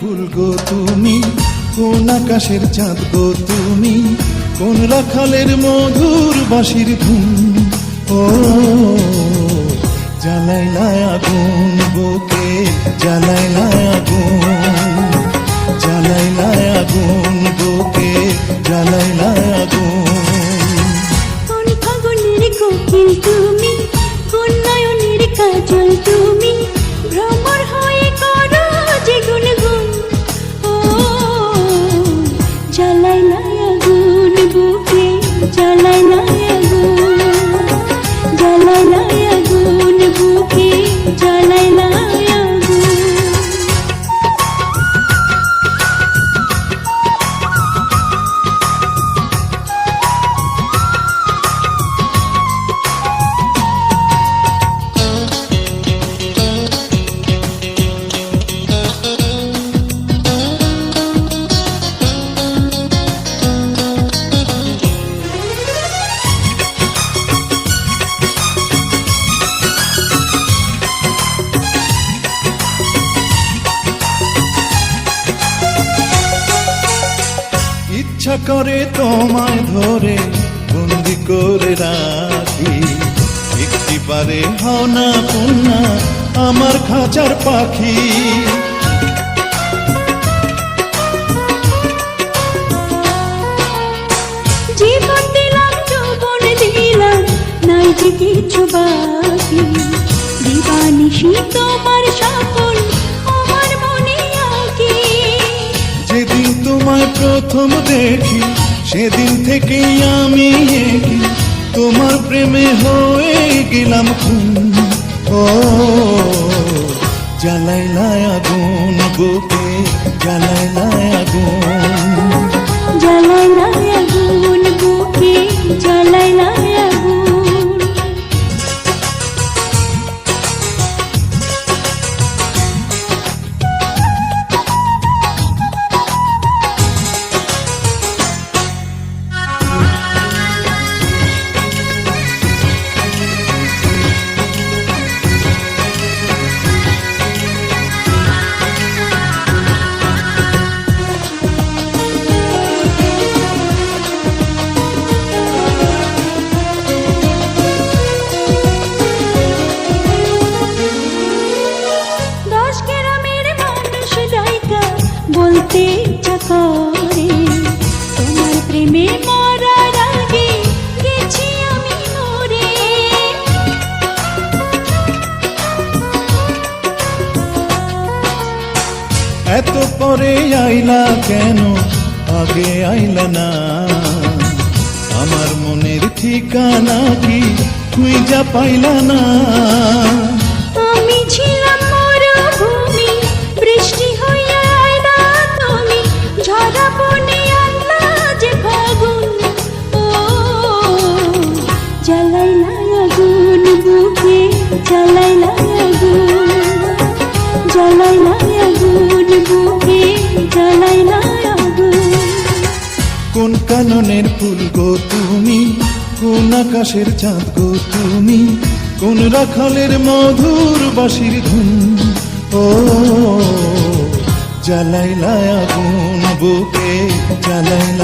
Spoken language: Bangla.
ফুল গো তুমি, কোন আকাশের চাঁদ গো তুমি, কোন রাখালের মধুর বাঁশির ধুন। ও জ্বালাইলা আগুন বুকে, জ্বালাইলা আগুন, জ্বালাইলা আগুন বুকে, জ্বালাইলা আগুন। কোন ফাগুনের কোকিল তুমি, কোন নয়নের কাজল তুমি, ভ্রমর হয়ে করো যে গুনগুন। ও জ্বালাইলা আগুন বুকে, জ্বালাইলা আগুন, জ্বালাইলা আগুন বুকে, জ্বালাইলা আগুন। ইচ্ছা করে তোমায় ধরে বন্দি করে রাখি, একটি পারে হও না কন্যা আমার খাঁচার পাখি। জীবন দিলাম, যৌবন দিলাম, নাই যে কিছু বাকি। দিবানিশি তোমার স্বপন আমার মনে আঁকি। যেদিন তোমায় প্রথম দেখি সেদিন থেকেই আমি একি, তোমার প্রেমে হয়ে গেলাম খুন। ও জ্বালাইলা আগুন বুকে, জ্বালাইলা আগুন, জ্বালাইলা আগুন বুকে, জ্বালাইলা আগুন। বলতে ইচ্ছা করে তোমার প্রেমে মরার আগে গেছি আমি মরে। এত পরে আইলা কেন, আগে আইলা না? আমার মনের ঠিকানা কি খুঁজা পাইলা না? আমি ছিলাম মরুভূমি, বৃষ্টি হইয়া আইলা তুমি, ঝরা বনে আনলা যে ফাগুন। ও জ্বালাইলা আগুন বুকে, জ্বালাইলা আগুন, জ্বালাইলা আগুন বুকে, জ্বালাইলা আগুন। কোন কাননের ফুল গো তুমি, কোন আকাশের চাঁদ গো তুমি, কোন রাখালের মধুর বাঁশির ধুন। ও জ্বালাইলা আগুন বুকে, জ্বালাইলা